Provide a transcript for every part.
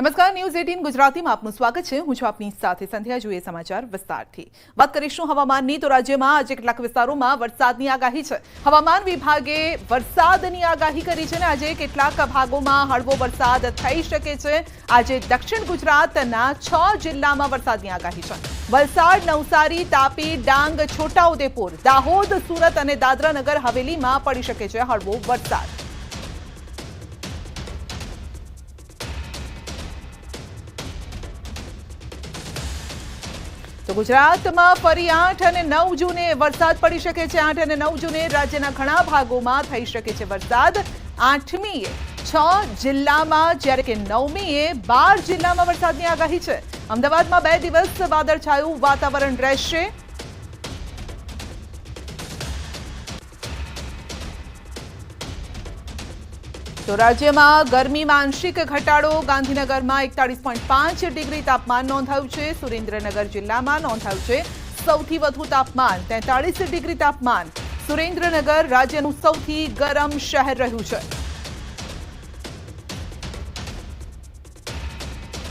નમસ્કાર, ન્યૂઝ 18 ગુજરાતીમાં આપનું સ્વાગત છે। હું છું આપની સાથે સંધ્યા। જોઈએ સમાચાર વિસ્તારથી। વાત કરીશું હવામાનની તો રાજ્યમાં આજે કેટલાક વિસ્તારોમાં વરસાદની આગાહી છે। હવામાન વિભાગે વરસાદની આગાહી કરી છે અને આજે કેટલાક ભાગોમાં હળવો વરસાદ થઈ શકે છે। આજે દક્ષિણ ગુજરાતના 6 જિલ્લામાં વરસાદની આગાહી છે। વલસાડ, નવસારી, તાપી, ડાંગ, છોટાઉદેપુર, દાહોદ, સુરત અને દાદરા નગર હવેલીમાં પડી શકે છે હળવો વરસાદ। તો ગુજરાતમાં ફરી 8 અને 9 જૂને વરસાદ પડી શકે છે। 8 અને 9 જૂને રાજ્યના ઘણા ભાગોમાં થઈ શકે છે વરસાદ। 8મીએ 6 જિલ્લામાં જ્યારે કે 9મીએ 12 જિલ્લામાં વરસાદની આગાહી છે। અમદાવાદમાં 2 દિવસ વાદળછાયું વાતાવરણ રહેશે। તો રાજ્યમાં ગરમીમાં આંશિક ઘટાડો। ગાંધીનગરમાં 41.5 ડિગ્રી તાપમાન નોંધાયું છે। સુરેન્દ્રનગર જિલ્લામાં નોંધાયું છે સૌથી વધુ તાપમાન 43 ડિગ્રી તાપમાન। સુરેન્દ્રનગર રાજ્યનું સૌથી ગરમ શહેર રહ્યું છે।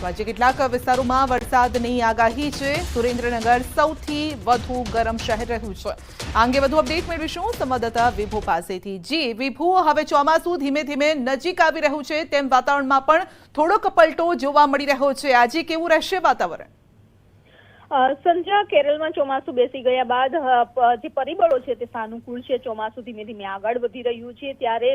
આજે કેટલાક વિસ્તારોમાં વરસાદની આગાહી છે। સુરેન્દ્રનગર સૌથી વધુ ગરમ શહેર રહ્યું છે। આ અંગે વધુ અપડેટ મેળવીશું સંવાદદાતા વિભુ પાસેથી। જી વિભુ, હવે ચોમાસું ધીમે ધીમે નજીક આવી રહ્યું છે તેમ વાતાવરણમાં પણ થોડોક પલટો જોવા મળી રહ્યો છે। આજે કેવું રહેશે વાતાવરણ? સંધ્યા, કેરળમાં ચોમાસું બેસી ગયા બાદ જે પરિબળો છે તે સાનુકૂળ છે। ચોમાસું ધીમે ધીમે આગળ વધી રહ્યું છે ત્યારે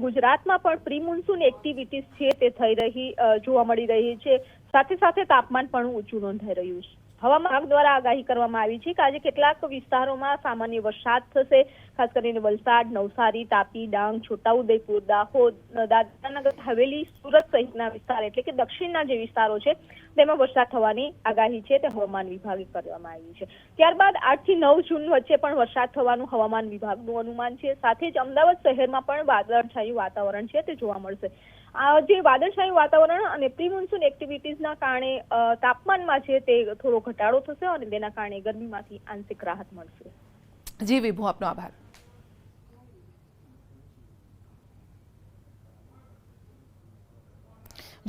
ગુજરાતમાં પણ પ્રી મોન્સૂન એક્ટિવિટીઝ છે તે થઈ રહી જોવા મળી રહી છે। સાથે સાથે તાપમાન પણ ઊંચું નોંધાઈ રહ્યું છે। હવામાન વિભાગ દ્વારા આગાહી કરવામાં આવી છે કે આજે કેટલાક વિસ્તારોમાં સામાન્ય વરસાદ થશે। ખાસ કરીને વલસાડ, નવસારી, તાપી, ડાંગ, છોટાઉદેપુર, દાહોદ, દાદરાનગર હવેલી, સુરત સહિતના વિસ્તાર એટલે કે દક્ષિણના જે વિસ્તારો છે તેમાં વરસાદ થવાની આગાહી છે તે હવામાન વિભાગે કરવામાં આવી છે। ત્યારબાદ 8 થી 9 જૂન વચ્ચે પણ વરસાદ થવાનું હવામાન વિભાગનું અનુમાન છે। સાથે જ અમદાવાદ શહેરમાં પણ વાદળછાયું વાતાવરણ છે તે જોવા મળશે। આ જે વાદળછાયું વાતાવરણ અને પ્રી મોન્સૂન એક્ટિવિટીઝના કારણે તાપમાનમાં છે તે થોડો ઘટાડો થશે અને તેના કારણે ગરમીમાંથી આંશિક રાહત મળશે। જી વિભુ, આપનો આભાર।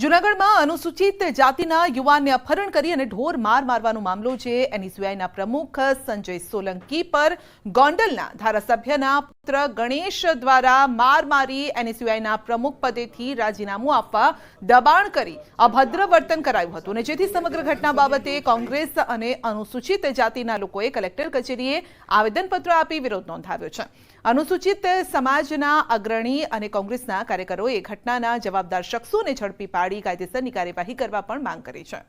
જૂનાગઢમાં અનુસૂચિત જાતિના યુવાનને અપહરણ કરી અને ઢોર માર મારવાનો મામલો છે। એનએસયુઆઈના પ્રમુખ સંજય સોલંકી પર ગોંડલના ધારાસભ્યના પુત્ર ગણેશ દ્વારા માર મારી એનએસયુઆઈના પ્રમુખ પદેથી રાજીનામું આપવા દબાણ કરી અભદ્ર વર્તન કરાયું હતું અને જેથી સમગ્ર ઘટના બાબતે કોંગ્રેસ અને અનુસૂચિત જાતિના લોકોએ કલેક્ટર કચેરીએ આવેદનપત્ર આપી વિરોધ નોંધાવ્યો છે। અનુસૂચિત સમાજના અગ્રણી અને કોંગ્રેસના કાર્યકરોએ ઘટનાના જવાબદાર શખ્સોને ઝડપી પાડી કાયદેસરની કાર્યવાહી કરવા પણ માંગ કરી છે।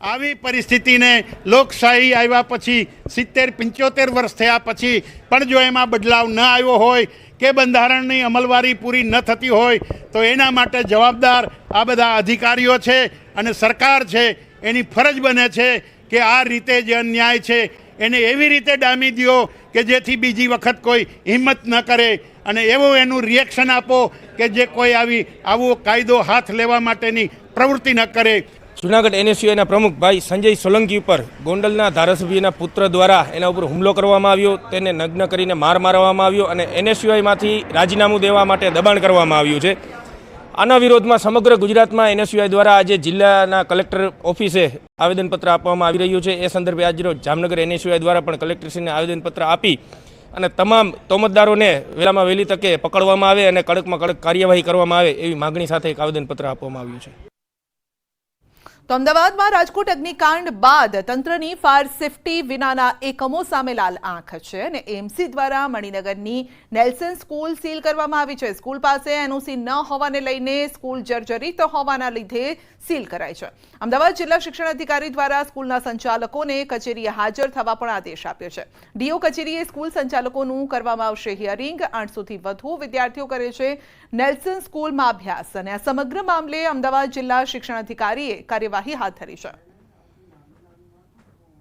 આવી પરિસ્થિતિને લોકશાહી આવ્યા પછી 70-75 વર્ષ થયા પછી પણ જો એમાં બદલાવ ન આવ્યો હોય કે બંધારણની અમલવારી પૂરી ન થતી હોય તો એના માટે જવાબદાર આ બધા અધિકારીઓ છે અને સરકાર છે। એની ફરજ બને છે કે આ રીતે જે અન્યાય છે એને એવી રીતે ડામી દો કે જેથી બીજી વખત કોઈ હિંમત ન કરે અને એવું એનું રિએક્શન આપો કે જે કોઈ આવો કાયદો હાથ લેવા માટેની પ્રવૃત્તિ ન કરે। જૂનાગઢ એનએસયુઆઈના પ્રમુખ ભાઈ સંજય સોલંકી ઉપર ગોંડલના ધારાસભ્યના પુત્ર દ્વારા એના ઉપર હુમલો કરવામાં આવ્યો, તેને નગ્ન કરીને માર મારવામાં આવ્યો અને એનએસયુઆઈમાંથી રાજીનામું દેવા માટે દબાણ કરવામાં આવ્યું છે। આના વિરોધમાં સમગ્ર ગુજરાતમાં એનએસયુઆઈ દ્વારા આજે જિલ્લાના કલેક્ટર ઓફિસે આવેદનપત્ર આપવામાં આવી રહ્યું છે। એ સંદર્ભે આજરોજ જામનગર એનએસયુઆઈ દ્વારા પણ કલેક્ટરશ્રીને આવેદનપત્ર આપી અને તમામ તોમતદારોને વહેલામાં વહેલી તકે પકડવામાં આવે અને કડકમાં કડક કાર્યવાહી કરવામાં આવે એવી માગણી સાથે એક આવેદનપત્ર આપવામાં આવ્યું છે। તો અમદાવાદમાં રાજકોટ અગ્નિકાંડ બાદ તંત્રની ફાયર સેફટી વિનાના એકમો સામે લાલ આંખ છે અને એએમસી દ્વારા મણિનગરની નેલ્સન સ્કૂલ સીલ કરવામાં આવી છે। સ્કૂલ પાસે એનઓસી ન હોવાને લઈને સ્કૂલ જર્જરિત હોવાના લીધે સીલ કરાઈ છે। અમદાવાદ જિલ્લા શિક્ષણ અધિકારી દ્વારા સ્કૂલના સંચાલકોને કચેરીએ હાજર થવા પણ આદેશ આપ્યો છે। ડીઓ કચેરીએ સ્કૂલ સંચાલકોનું કરવામાં આવશે હિયરિંગ। 800થી વધુ વિદ્યાર્થીઓ કરે છે નેલ્સન સ્કૂલમાં અભ્યાસ અને આ સમગ્ર મામલે અમદાવાદ જિલ્લા શિક્ષણ અધિકારીએ કાર્યવાહી હાથ ધરી છે।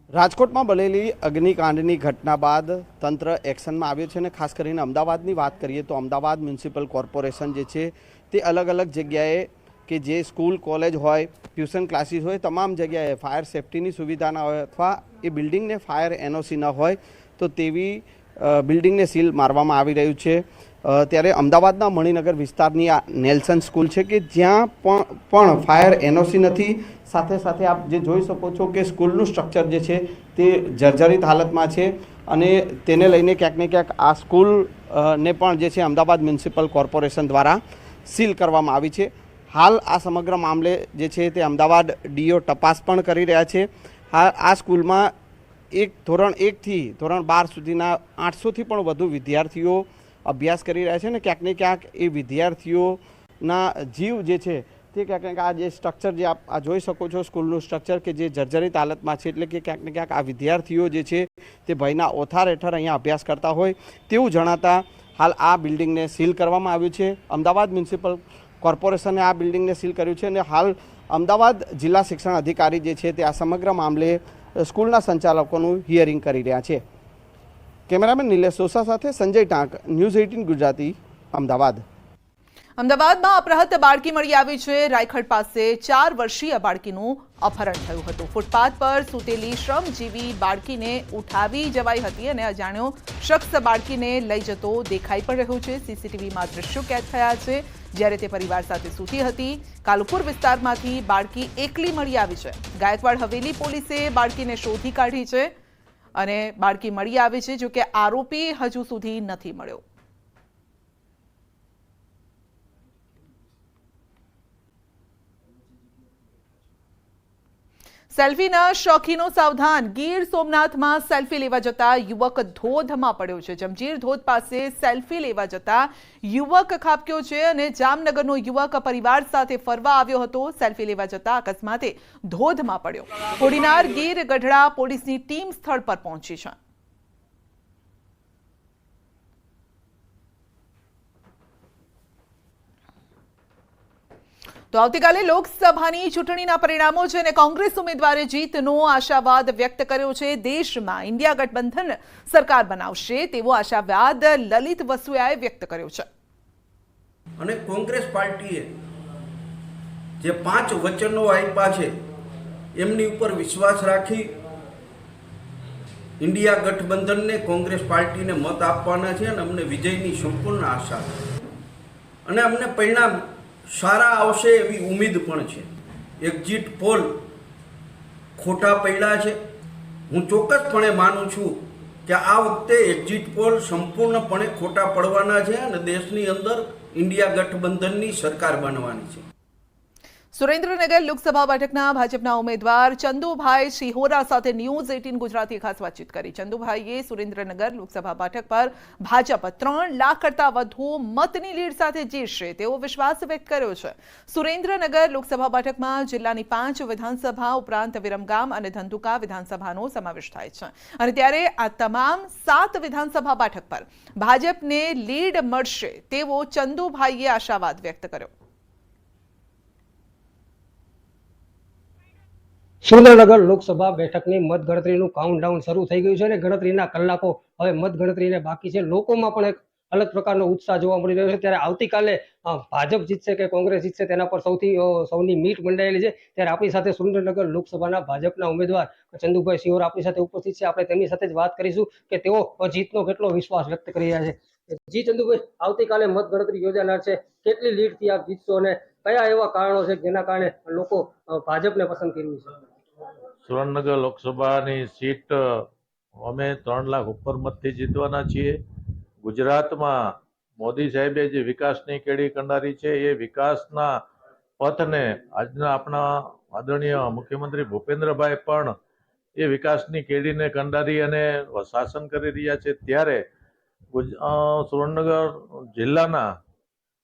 રાજકોટમાં બનેલી અગ્નિકાંડની ઘટના બાદ તંત્ર એક્શનમાં આવ્યું છે અને ખાસ કરીને અમદાવાદની વાત કરીએ તો અમદાવાદ મ્યુનિસિપલ કોર્પોરેશન જે છે તે અલગ અલગ જગ્યાએ કે જે સ્કૂલ કોલેજ હોય ટ્યુશન ક્લાસીસ હોય તમામ જગ્યાએ ફાયર સેફટીની સુવિધા ન હોય અથવા એ બિલ્ડિંગને ફાયર એનઓસી ન હોય તો તેવી બિલ્ડિંગને સીલ મારવામાં આવી રહ્યું છે। ત્યારે અમદાવાદના મણિનગર વિસ્તારની આ નેલ્સન સ્કૂલ છે કે જ્યાં પણ ફાયર એનઓસી નથી। સાથે સાથે આપ જે જોઈ શકો છો કે સ્કૂલનું સ્ટ્રક્ચર જે છે તે જર્જરિત હાલતમાં છે અને તેને લઈને ક્યાંક ને ક્યાંક આ સ્કૂલ ને પણ જે છે અમદાવાદ મ્યુનિસિપલ કોર્પોરેશન દ્વારા સીલ કરવામાં આવી છે। હાલ આ સમગ્ર મામલે જે છે તે અમદાવાદ ડીઓ તપાસ પણ કરી રહ્યા છે। આ સ્કૂલમાં ધોરણ 1 થી ધોરણ 12 સુધીના 800થી પણ વધુ વિદ્યાર્થીઓ અભ્યાસ કરી રહ્યા છે ને ક્યાંક ને ક્યાંક એ વિદ્યાર્થીઓના જીવ જે છે તે ક્યાંક ને ક્યાંક આ જે સ્ટ્રક્ચર જે આપ આ જોઈ શકો છો સ્કૂલનું સ્ટ્રક્ચર કે જે જર્જરિત હાલતમાં છે એટલે કે ક્યાંક ને ક્યાંક આ વિદ્યાર્થીઓ જે છે તે ભયના ઓથાર હેઠળ અહીંયા અભ્યાસ કરતા હોય તેવું જણાતા હાલ આ બિલ્ડિંગને સીલ કરવામાં આવ્યું છે। અમદાવાદ મ્યુનિસિપલ કોર્પોરેશને આ બિલ્ડિંગને સીલ કર્યું છે અને હાલ અમદાવાદ જિલ્લા શિક્ષણ અધિકારી જે છે તે આ સમગ્ર મામલે સ્કૂલના સંચાલકોનું હિયરિંગ કરી રહ્યા છે। કેમેરામેન નિલેશ સોસા સાથે સંજય ટાંક, ન્યૂઝ 18 ગુજરાતી, અમદાવાદ। અમદાવાદમાં અપહૃત બાળકી મળી આવી છે। રાયખડ પાસે 4 વર્ષીય બાળકીનું અપહરણ થયું હતું। ફૂટપાથ પર સૂતેલી શ્રમજીવી બાળકીને ઉઠાવી જવાઈ હતી અને અજાણ્યો શખ્સ બાળકીને લઈ જતો દેખાઈ પણ રહ્યો છે। સીસીટીવીમાં દ્રશ્યો કેદ થયા છે જ્યારે તે પરિવાર સાથે સૂતી હતી। કાલુપુર વિસ્તારમાંથી બાળકી એકલી મળી આવી છે। ગાયકવાડ હવેલી પોલીસે બાળકીને શોધી કાઢી છે અને બાળકી મળી આવી છે, જો કે આરોપી હજુ સુધી નથી મળ્યો। સેલ્ફીના શોખીનો સાવધાન। ગીર સોમનાથમાં સેલ્ફી લેવા જતા યુવક ધોધમાં પડ્યો છે। જમજીર ધોધ પાસે સેલ્ફી લેવા જતા યુવક ખાબક્યો છે અને જામનગરનો યુવક પરિવાર સાથે ફરવા આવ્યો હતો। સેલ્ફી લેવા જતા અકસ્માતે ધોધમાં પડ્યો। કોડીનાર ગીર ગઢડા પોલીસની ટીમ સ્થળ પર પહોંચી છે। તો આવતીકાલે લોકસભાની ચૂંટણીના પરિણામો છે અને કોંગ્રેસ ઉમેદવારે જીતનો આશાવાદ વ્યક્ત કર્યો છે। દેશમાં ઇન્ડિયા ગઠબંધન સરકાર બનાવશે તેવો આશાવાદ લલિત વસુયાએ વ્યક્ત કર્યો છે। અને કોંગ્રેસ પાર્ટીએ જે 5 વચનો આપ્યા છે એમની ઉપર વિશ્વાસ રાખી ઇન્ડિયા ગઠબંધનને કોંગ્રેસ પાર્ટીને મત આપવાના છે અને અમને વિજયની સંપૂર્ણ આશા અને અમને પરિણામ સારા આવશે એવી ઉમ્મીદ પણ છે। એક્ઝિટ પોલ ખોટા પડ્યા છે। હું ચોક્કસપણે માનું છું કે આ વખતે એક્ઝિટ પોલ સંપૂર્ણપણે ખોટા પડવાના છે અને દેશની અંદર ઇન્ડિયા ગઠબંધનની સરકાર બનવાની છે। સુરેન્દ્રનગર લોકસભા બેઠકના ભાજપના ઉમેદવાર ચંદુભાઈ શિહોરા સાથે ન્યૂઝ 18 ગુજરાતી ખાસ વાતચીત કરી। ચંદુભાઈએ સુરેન્દ્રનગર લોકસભા બેઠક પર ભાજપ 3 લાખ કરતા વધુ મતની લીડ સાથે જીતશે તેવો વિશ્વાસ વ્યક્ત કર્યો છે। સુરેન્દ્રનગર લોકસભા બેઠકમાં જિલ્લાની 5 વિધાનસભા ઉપરાંત વિરમગામ અને ધંધુકા વિધાનસભાનો સમાવેશ થાય છે અને ત્યારે આ તમામ 7 વિધાનસભા બેઠક પર ભાજપને લીડ મળશે તેવો ચંદુભાઈએ આશાવાદ વ્યક્ત કર્યો। સુરેન્દ્રનગર લોકસભા બેઠકની મતગણતરીનું કાઉન્ટડાઉન શરૂ થઈ ગયું છે અને ગણતરીના કલાકો હવે મતગણતરીને બાકી છે। લોકોમાં પણ એક અલગ પ્રકારનો ઉત્સાહ જોવા મળી રહ્યો છે। ત્યારે આવતીકાલે ભાજપ જીતશે કે કોંગ્રેસ જીતશે તેના પર સૌની મીટ મંડાયેલી છે। ત્યારે આપણી સાથે સુરેન્દ્રનગર લોકસભાના ભાજપના ઉમેદવાર ચંદુભાઈ શિહોર આપણી સાથે ઉપસ્થિત છે। આપણે તેમની સાથે જ વાત કરીશું કે તેઓ જીતનો કેટલો વિશ્વાસ વ્યક્ત કરી રહ્યા છે। જી ચંદુભાઈ, આવતીકાલે મતગણતરી યોજાનાર છે, કેટલી લીડથી આપ જીતશો અને કયા એવા કારણો છે જેના કારણે લોકો ભાજપને પસંદ કર્યું છે? સુરેન્દ્રનગર લોકસભાની સીટ અમે 3 લાખ ઉપર મતથી જીતવાના છીએ। ગુજરાતમાં મોદી સાહેબે જે વિકાસની કેડી કંડારી છે એ વિકાસના પથને આજના આપણા આદરણીય મુખ્યમંત્રી ભૂપેન્દ્રભાઈ પણ એ વિકાસની કેડીને કંડારી અને શાસન કરી રહ્યા છે। ત્યારે સુરેન્દ્રનગર જિલ્લાના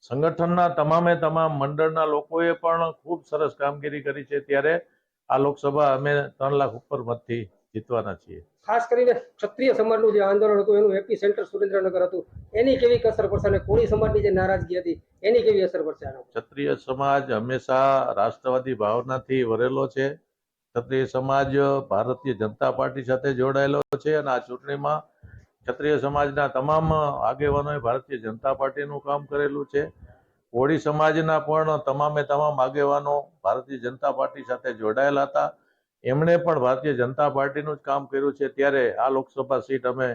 સંગઠનના તમામે તમામ મંડળના લોકોએ પણ ખૂબ સરસ કામગીરી કરી છે। ત્યારે આ લોકસભા અમે 3 લાખ ઉપર મતથી જીતવાના છીએ। ખાસ કરીને ક્ષત્રિય સમાજનું જે આંદોલન હતું એનું એપી સેન્ટર સુરેન્દ્રનગર હતું, એની કેવી અસર પડશે અને કોળી સમાજની જે નારાજગી હતી એની કેવી અસર પડશે? ક્ષત્રિય સમાજ હંમેશા રાષ્ટ્રવાદી ભાવનાથી વરેલો છે। ક્ષત્રિય સમાજ ભારતીય જનતા પાર્ટી સાથે જોડાયેલો છે અને આ ચૂંટણીમાં ક્ષત્રિય સમાજના તમામ આગેવાનોએ ભારતીય જનતા પાર્ટીનું કામ કરેલું છે। કોળી સમાજના પણ તમામે તમામ આગેવાનો ભારતીય જનતા પાર્ટી સાથે જોડાયેલા હતા। એમણે પણ ભારતીય જનતા પાર્ટીનું જ કામ કર્યું છે। ત્યારે આ લોકસભા સીટ અમે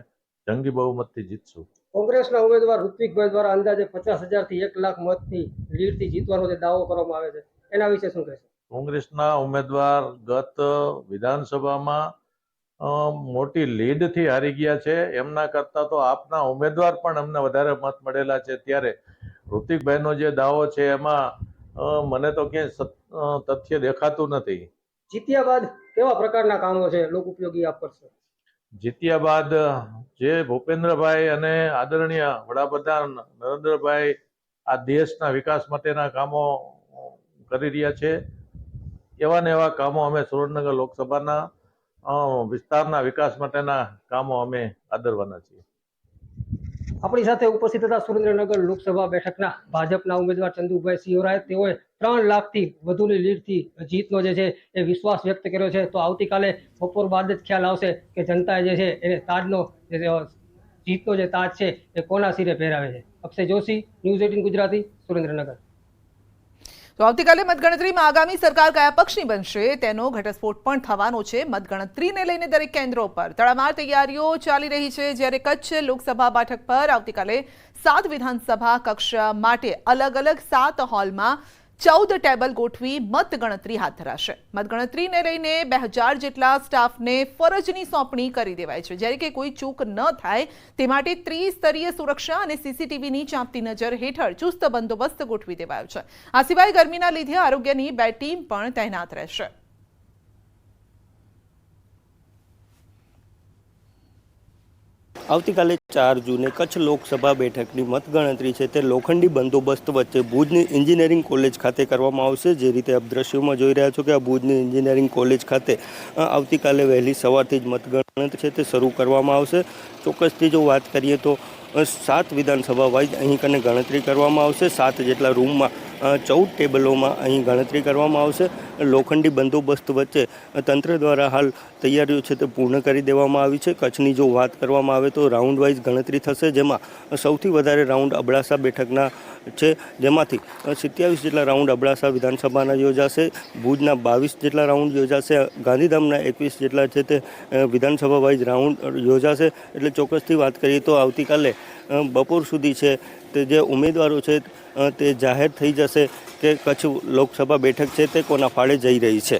જંગી બહુમતથી જીતશું. કોંગ્રેસના ઉમેદવાર ઋત્વિકભાઈ દ્વારા અંદાજે 50,000 થી 1 લાખ મતથી લીડથી જીતવાનો જે દાવો કરવામાં આવે છે એના વિશે શું કહેશો? કોંગ્રેસના ઉમેદવાર ગત વિધાનસભામાં મોટી લીડથી હારી ગયા છે. એમના કરતાં તો આપના ઉમેદવાર પણ અમને વધારે મત મળેલા છે. ત્યારે ઋતિકભાઈનો જે દાવો છે એમાં મને તો ક્યાંય તથ્ય દેખાતું નથી. જીત્યા બાદ કેવા પ્રકારના કામો છે લોક ઉપયોગી આપ કરશો? જીત્યા બાદ જે ભૂપેન્દ્રભાઈ અને આદરણીય વડાપ્રધાન નરેન્દ્રભાઈ આ દેશના વિકાસ માટેના કામો કરી રહ્યા છે, એવા ને એવા કામો અમે સુરેન્દ્રનગર લોકસભાના વિસ્તારના વિકાસ માટેના કામો અમે આદરવાના છીએ. આપણી સાથે ઉપસ્થિત હતા સુરેન્દ્રનગર લોકસભા બેઠકના ભાજપના ઉમેદવાર ચંદુભાઈ સિયોરાએ. તેઓએ 3 લાખથી વધુની લીડથી જીતનો જે છે એ વિશ્વાસ વ્યક્ત કર્યો છે. તો આવતીકાલે બપોર બાદ જ ખ્યાલ આવશે કે જનતાએ જે છે એને તાજનો જીતનો જે તાજ છે એ કોના સિરે પહેરાવે છે. અક્ષય જોશી, ન્યૂઝ 18 ગુજરાતી, સુરેન્દ્રનગર. તો આવતીકાલે મતગણતરીમાં આગામી સરકાર કયા પક્ષની બનશે તેનો ઘટસ્ફોટ પણ થવાનો છે. મતગણતરીને લઈને દરેક કેન્દ્રો પર તડામાર તૈયારીઓ ચાલી રહી છે. જ્યારે કચ્છ લોકસભા બેઠક પર આવતીકાલે 7 વિધાનસભા કક્ષ માટે અલગ અલગ 7 હોલમાં 14 ટેબલ ગોઠવી મતગણતરી હાથ ધરાશે. મતગણતરીને લઈને 2000 જેટલા સ્ટાફને ફરજની સોંપણી કરી દેવાય છે. જ્યારે કે કોઈ ચૂક ન થાય તે માટે ત્રિસ્તરીય સુરક્ષા અને સીસીટીવીની ચાંપતી નજર હેઠળ ચુસ્ત બંદોબસ્ત ગોઠવી દેવાયો છે. આ સિવાય ગરમીના લીધે આરોગ્યની 2 ટીમ પણ તૈનાત રહેશે. આવતીકાલે 4 જૂને કચ્છ લોકસભા બેઠકની મતગણતરી છે તે લોખંડી બંદોબસ્ત વચ્ચે ભુજની એન્જિનિયરિંગ કોલેજ ખાતે કરવામાં આવશે. જે રીતે આપ દ્રશ્યોમાં જોઈ રહ્યા છો કે આ ભુજની એન્જિનિયરિંગ કોલેજ ખાતે આવતીકાલે વહેલી સવારથી જ મતગણતરી છે તે શરૂ કરવામાં આવશે. ચોક્કસથી જો વાત કરીએ તો 7 વિધાનસભા વાઇઝ અહીં કને ગણતરી કરવામાં આવશે. 7 જેટલા રૂમમાં 14 ટેબલોમાં અહીં ગણતરી કરવામાં આવશે. લોખંડી બંદોબસ્ત વચ્ચે તંત્ર દ્વારા હાલ તૈયારીઓ છે તે પૂર્ણ કરી દેવામાં આવી છે. કચ્છની જો વાત કરવામાં આવે તો રાઉન્ડ વાઇઝ ગણતરી થશે, જેમાં સૌથી વધારે રાઉન્ડ અબડાસા બેઠકના છે, જેમાંથી 27 જેટલા રાઉન્ડ અબડાસા વિધાનસભાના યોજાશે. ભુજના 22 જેટલા રાઉન્ડ યોજાશે. ગાંધીધામના 21 જેટલા છે તે વિધાનસભા વાઇઝ રાઉન્ડ યોજાશે. એટલે ચોક્કસથી વાત કરીએ તો આવતીકાલે બપોર સુધી છે તે જે ઉમેદવારો છે તે જાહેર થઈ જશે કે કચ્છ લોકસભા બેઠક છે તે કોના ફાળે જઈ રહી છે.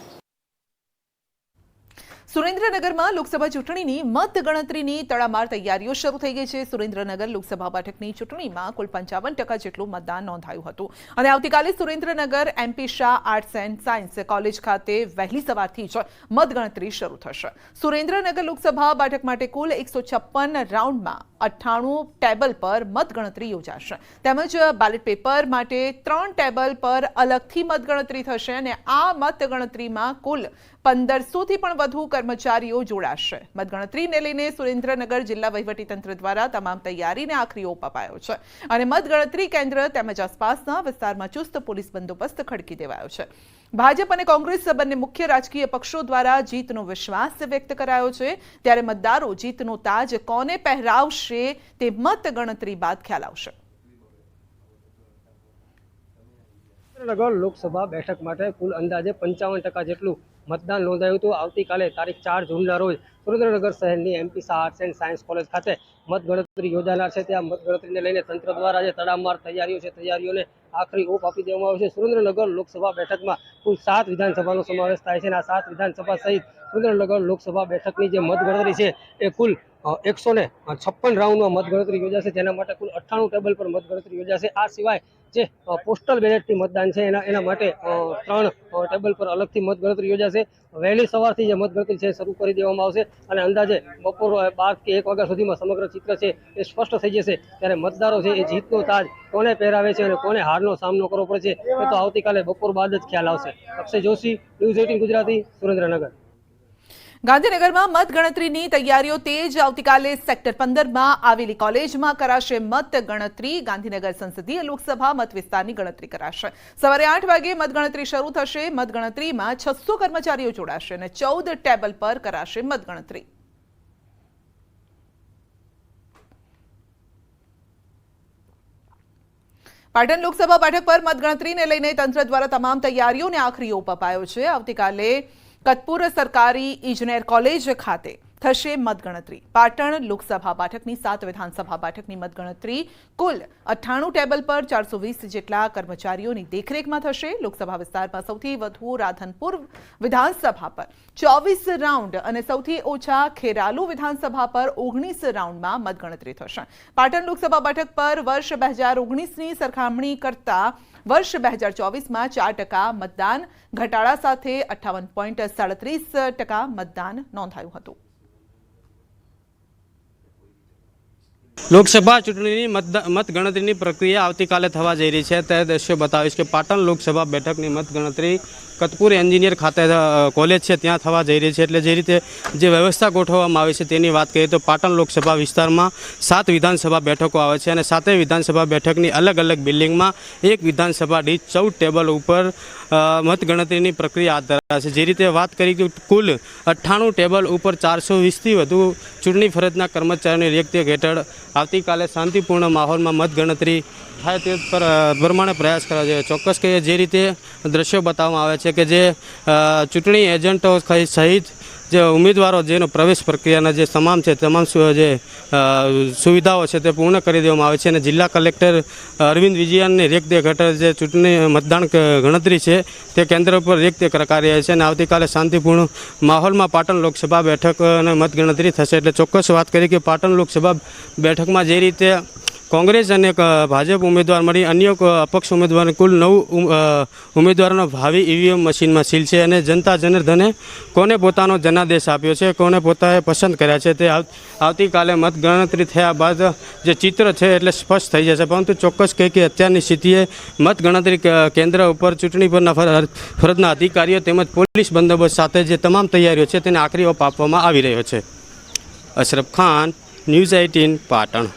સુરેન્દ્રનગરમાં લોકસભા ચૂંટણીની મતગણતરીની તડામાર તૈયારીઓ શરૂ થઈ ગઈ છે. સુરેન્દ્રનગર લોકસભા બેઠકની ચૂંટણીમાં કુલ 55% જેટલું મતદાન નોંધાયું હતું અને આવતીકાલે Surendranagar MP Shah arts and science college ખાતે વહેલી સવારથી જ મતગણતરી શરૂ થશે. સુરેન્દ્રનગર લોકસભા બેઠક માટે કુલ 156 રાઉન્ડમાં 98 ટેબલ પર મતગણતરી યોજાશે. તેમજ બેલેટ પેપર માટે 3 ટેબલ પર અલગથી મતગણતરી થશે અને આ મતગણતરીમાં કુલ 1500 થી પણ વધુ કર્મચારીઓ જોડાશે. મતગણતરીને લઈને સુરેન્દ્રનગર જિલ્લા વહીવટીતંત્ર દ્વારા તમામ તૈયારીને આખરી ઓપ અપાયો છે અને મતગણતરી કેન્દ્ર તેમજ આસપાસના વિસ્તારમાં ચુસ્ત પોલીસ બંદોબસ્ત ખડકી દેવાયો છે. ભાજપ અને કોંગ્રેસ બંને મુખ્ય રાજકીય પક્ષો દ્વારા જીતનો વિશ્વાસ વ્યક્ત કરાયો છે. ત્યારે મતદારો જીતનો તાજ કોને પહેરાવશે તે મતગણતરી બાદ ખ્યાલ આવશે. સુરેન્દ્રનગર લોકસભા બેઠક માટે કુલ અંદાજે 55% જેટલું મતદાન નોંધાયું હતું. આવતીકાલે તારીખ 4 જૂનના રોજ સુરેન્દ્રનગર શહેરની MP Shah arts and science college ખાતે મતગણતરી યોજાનાર છે. ત્યાં મતગણતરીને લઈને તંત્ર દ્વારા જે તડામાર તૈયારીઓ છે તૈયારીઓને આખરી ઓપ આપી દેવામાં આવ્યો છે. સુરેન્દ્રનગર લોકસભા બેઠકમાં કુલ 7 વિધાનસભાનો સમાવેશ થાય છે અને આ 7 વિધાનસભા સહિત સુરેન્દ્રનગર લોકસભા બેઠકની જે મતગણતરી છે એ કુલ 156 રાઉન્ડમાં મતગણતરી યોજાશે. તેના માટે કુલ 98 ટેબલ પર મતગણતરી યોજાશે. આ સિવાય જે પોસ્ટલ બેલેટથી મતદાન છે એના માટે 3 ટેબલ પર અલગથી મતગણતરી યોજાશે. વહેલી સવારથી જે મતગણતરી છે શરૂ કરી દેવામાં આવશે અને અંદાજે બપોર 12 થી 1 વાગ્યા સુધીમાં સમગ્ર ચિત્ર છે એ સ્પષ્ટ થઈ જશે. ત્યારે મતદારો છે એ જીતનો તાજ કોને પહેરાવે છે અને કોને હારનો સામનો કરવો પડશે એ તો આવતીકાલે બપોર બાદ જ ખ્યાલ આવશે. અક્ષય જોશી, ન્યૂઝ 18 ગુજરાતી, સુરેન્દ્રનગર. ગાંધીનગરમાં મતગણતરીની તૈયારીઓ તેજ. આવતીકાલે સેક્ટર 15માં આવેલી કોલેજમાં કરાશે મતગણતરી. ગાંધીનગર સંસદીય લોકસભા મત વિસ્તારની ગણતરી કરાશે. સવારે 8 વાગે મતગણતરી શરૂ થશે. મતગણતરીમાં 600 કર્મચારીઓ જોડાશે અને 14 ટેબલ પર કરાશે મતગણતરી. પાટણ લોકસભા બેઠક પર મતગણતરીને લઈને તંત્ર દ્વારા તમામ તૈયારીઓને આખરી ઓપ અપાયો છે. આવતીકાલે કતપુર સરકારી ઇજનેર કોલેજ ખાતે થશે મતગણતરી. પાટણ લોકસભા બેઠકની 7 વિધાનસભા બેઠકની મતગણતરી કુલ 98 ટેબલ પર 420 જેટલા કર્મચારીઓની દેખરેખમાં થશે. લોકસભા વિસ્તારમાં સૌથી વધુ રાધનપુર વિધાનસભા પર 24 રાઉન્ડ અને સૌથી ઓછા ખેરાલુ વિધાનસભા પર 19 રાઉન્ડમાં મતગણતરી થશે. પાટણ લોકસભા બેઠક પર વર્ષ 2019ની સરખામણી કરતા વર્ષ 2024માં 4% મતદાન ઘટાડા સાથે 58.37% મતદાન નોંધાયું હતું. લોકસભા ચૂંટણીની મતગણતરીની પ્રક્રિયા આવતીકાલે થવા જઈ રહી છે. તે દ્રશ્યો બતાવીશ કે પાટણ લોકસભા બેઠકની મતગણતરી કતપુર એન્જિનિયર ખાતે કોલેજ છે ત્યાં થવા જઈ રહી છે. એટલે જે રીતે જે વ્યવસ્થા ગોઠવવામાં આવી છે તેની વાત કરીએ તો પાટણ લોકસભા વિસ્તારમાં 7 વિધાનસભા બેઠકો આવે છે અને 7 વિધાનસભા બેઠકની અલગ અલગ બિલ્ડિંગમાં એક વિધાનસભા દીઠ 14 ટેબલ ઉપર મતગણતરીની પ્રક્રિયા હાથ ધરાશે. જે રીતે વાત કરી કે કુલ 98 ટેબલ ઉપર 420થી વધુ ચૂંટણી ફરજના કર્મચારીઓની રેખદેખ હેઠળ આવતીકાલે શાંતિપૂર્ણ માહોલમાં મતગણતરી થાય તે પ્રમાણે પ્રયાસ કરવા જોઈએ. ચોક્કસ કહીએ જે રીતે દ્રશ્યો બતાવવામાં આવે છે કે જે ચૂંટણી એજન્ટો સહિત જે ઉમેદવારો જેનો પ્રવેશ પ્રક્રિયાના જે તમામ છે તમામ જે સુવિધાઓ છે તે પૂર્ણ કરી દેવામાં આવે છે અને જિલ્લા કલેક્ટર અરવિંદ વિજયનની રેખદેખ હેઠળ જે ચૂંટણી મતદાન ગણતરી છે તે કેન્દ્ર પર રેખદેખ રખાઈ રહી છે અને આવતીકાલે શાંતિપૂર્ણ માહોલમાં પાટણ લોકસભા બેઠક અને મતગણતરી થશે. એટલે ચોક્કસ વાત કરી કે પાટણ લોકસભા બેઠકમાં જે રીતે કોંગ્રેસ અને ભાજપ ઉમેદવાર મળી અન્ય અપક્ષ ઉમેદવાર કુલ 9 ઉમેદવારોનો ભાવિ ઈવીએમ મશીનમાં સીલ છે અને જનતા જનાર્દને કોને પોતાનો જનાદેશ આપ્યો છે, કોને પોતાએ પસંદ કર્યા છે તે આવતીકાલે મતગણતરી થયા બાદ જે ચિત્ર છે એટલે સ્પષ્ટ થઈ જશે. પરંતુ ચોક્કસ કહે કે અત્યારની સ્થિતિએ મતગણતરી કેન્દ્ર ઉપર ચૂંટણી પરના ફરજના અધિકારીઓ તેમજ પોલીસ બંદોબસ્ત સાથે જે તમામ તૈયારીઓ છે તેને આખરી ઓપ આપવામાં આવી રહ્યો છે. અશરફ ખાન, ન્યૂઝ 18 પાટણ.